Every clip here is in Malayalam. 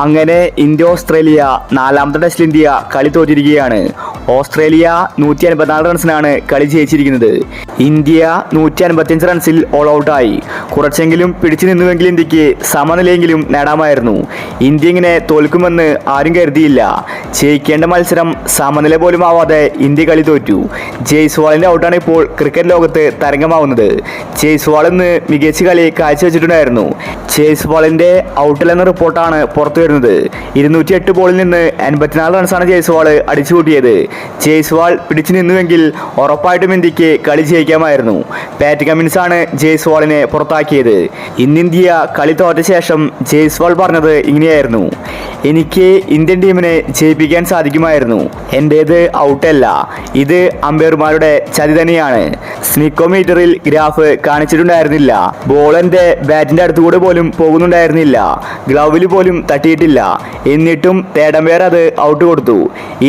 അങ്ങനെ ഇന്ത്യ ഓസ്ട്രേലിയ നാലാമത്തെ ടെസ്റ്റിൽ ഇന്ത്യ കളി തോറ്റിരിക്കുകയാണ്. ഓസ്ട്രേലിയ 154 റൺസിനാണ് കളി ജയിച്ചിരിക്കുന്നത്. ഇന്ത്യ 155 റൺസിൽ ഓൾ ഔട്ടായി. കുറച്ചെങ്കിലും പിടിച്ചു നിന്നുവെങ്കിൽ ഇന്ത്യക്ക് സമനിലയെങ്കിലും നേടാമായിരുന്നു. ഇന്ത്യ ഇങ്ങനെ തോൽക്കുമെന്ന് ആരും കരുതിയില്ല. ജയിക്കേണ്ട മത്സരം സമനില പോലും ആവാതെ ഇന്ത്യ കളി തോറ്റു. ജയ്സ്വാളിന്റെ ഔട്ടാണ് ഇപ്പോൾ ക്രിക്കറ്റ് ലോകത്ത് തരംഗമാവുന്നത്. ജയ്സ്വാൾ ഇന്ന് മികച്ച കളി കാഴ്ചവെച്ചിട്ടുണ്ടായിരുന്നു. ജയ്സ്വാളിന്റെ ഔട്ടിലെന്ന റിപ്പോർട്ടാണ് പുറത്തു വരുന്നത്. 208 ബോളിൽ നിന്ന് 84 റൺസാണ് ജയ്സ്വാൾ അടിച്ചുകൂട്ടിയത്. ജയ്സ്വാൾ പിടിച്ചു നിന്നുവെങ്കിൽ ഉറപ്പായിട്ടും ഇന്ത്യക്ക് കളി ജയിക്കാമായിരുന്നു. പാറ്റ് കമ്മിൻസ് ആണ് ജയ്സ്വാളിനെ പുറത്താക്കിയത്. ഇന്ന് ഇന്ത്യ കളി തോറ്റ ശേഷം ജയ്സ്വാൾ പറഞ്ഞത് ഇങ്ങനെയായിരുന്നു: എനിക്ക് ഇന്ത്യൻ ടീമിനെ ജയിപ്പിക്കാൻ സാധിക്കുമായിരുന്നു. എൻ്റേത് ഔട്ടല്ല, ഇത് അമ്പയർമാരുടെ ചതി തന്നെയാണ്. സ്നിക്കോമീറ്ററിൽ ഗ്രാഫ് കാണിച്ചിട്ടുണ്ടായിരുന്നില്ല. ബോൾ എൻ്റെ ബാറ്റിന്റെ അടുത്തുകൂടെ പോലും പോകുന്നുണ്ടായിരുന്നില്ല. ഗ്ലൗവിൽ പോലും തട്ടിയിട്ടില്ല. എന്നിട്ടും തേർഡ് അമ്പയർ അത് ഔട്ട് കൊടുത്തു.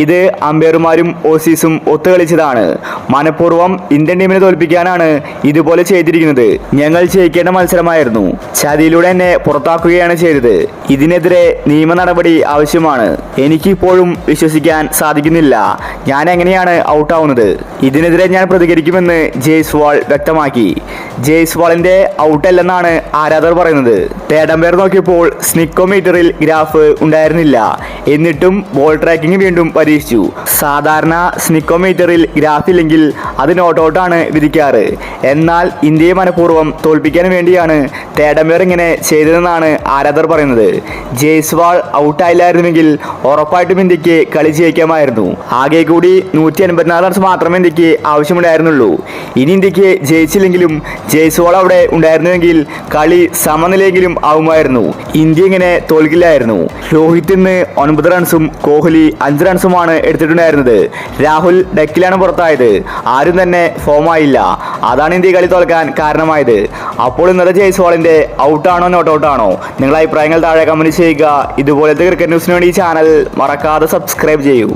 ഇത് അമ്പയർമാരും ഓസീസും ഒത്തുകളിച്ചതാണ്. മനഃപൂർവ്വം ഇന്ത്യൻ ടീമിനെ തോൽപ്പിക്കാനാണ് ഇതുപോലെ ചെയ്തിരിക്കുന്നത്. ഞങ്ങൾ ജയിക്കേണ്ട മത്സരമായിരുന്നു. ചതിയിലൂടെ എന്നെ പുറത്താക്കുകയാണ് ചെയ്തത്. ഇതിനെതിരെ നിയമ നടപടി ആവശ്യമാണ്. എനിക്കിപ്പോഴും വിശ്വസിക്കാൻ സാധിക്കുന്നില്ല. ഞാൻ എങ്ങനെയാണ് ഔട്ടാവുന്നത്? ഇതിനെതിരെ ഞാൻ പ്രതികരിക്കുമെന്ന് ജയ്സ്വാൾ വ്യക്തമാക്കി. ജയ്സ്വാളിന്റെ ഔട്ടല്ലെന്നാണ് ആരാധകർ പറയുന്നത്. തേർഡ് അമ്പയർ നോക്കിയപ്പോൾ സ്നിക്കോമീറ്ററിൽ ഗ്രാഫ് ഉണ്ടായിരുന്നില്ല. എന്നിട്ടും ബോൾ ട്രാക്കിംഗ് വീണ്ടും പരീക്ഷിച്ചു. സാധാരണ സ്നിക്കോമീറ്ററിൽ ഗ്രാഫ് ഇല്ലെങ്കിൽ അത് നോട്ട് ഔട്ടാണ് വിധിക്കാറ്. എന്നാൽ ഇന്ത്യയെ മനഃപൂർവ്വം തോൽപ്പിക്കാൻ വേണ്ടിയാണ് തേർഡ് അമ്പയർ ഇങ്ങനെ ചെയ്തതെന്നാണ് ആരാധകർ പറയുന്നത്. ജയ്സ്വാൾ ഔട്ടായില്ലായിരുന്നുവെങ്കിൽ ഉറപ്പായിട്ടും ഇന്ത്യക്ക് കളി ജയിക്കാമായിരുന്നു. ആകെ കൂടി 154 റൺസ് മാത്രമേ ഇന്ത്യക്ക് ആവശ്യമുണ്ടായിരുന്നുള്ളൂ. ഇനി ഇന്ത്യക്ക് ജയിച്ചില്ലെങ്കിലും ജയ്സ്വാൾ അവിടെ ഉണ്ടായിരുന്നുവെങ്കിൽ കളി സമനിലയെങ്കിലും ആവുമായിരുന്നു. ഇന്ത്യ ഇങ്ങനെ തോൽക്കില്ലായിരുന്നു. രോഹിത് ഇന്ന് 9 റൺസും കോഹ്ലി 5 റൺസുമാണ് എടുത്തിട്ടുണ്ടായിരുന്നത്. രാഹുൽ ഡെക്കിലാണ് പുറത്തായത്. ആരും തന്നെ ഫോമായില്ല. അതാണ് ഇന്ത്യ കളി തോൽക്കാൻ കാരണമായത്. അപ്പോൾ ഇന്നത്തെ ജയ്സ്വാളിന്റെ ഔട്ടാണോ നോട്ട് ഔട്ടാണോ? നിങ്ങളുടെ അഭിപ്രായങ്ങൾ താഴെ കമന്റ് ചെയ്യുക. ഇതുപോലത്തെ ക്രിക്കറ്റ് ന്യൂസിന് വേണ്ടി ഈ ചാനൽ മറക്കാതെ സബ്സ്ക്രൈബ് ചെയ്യൂ.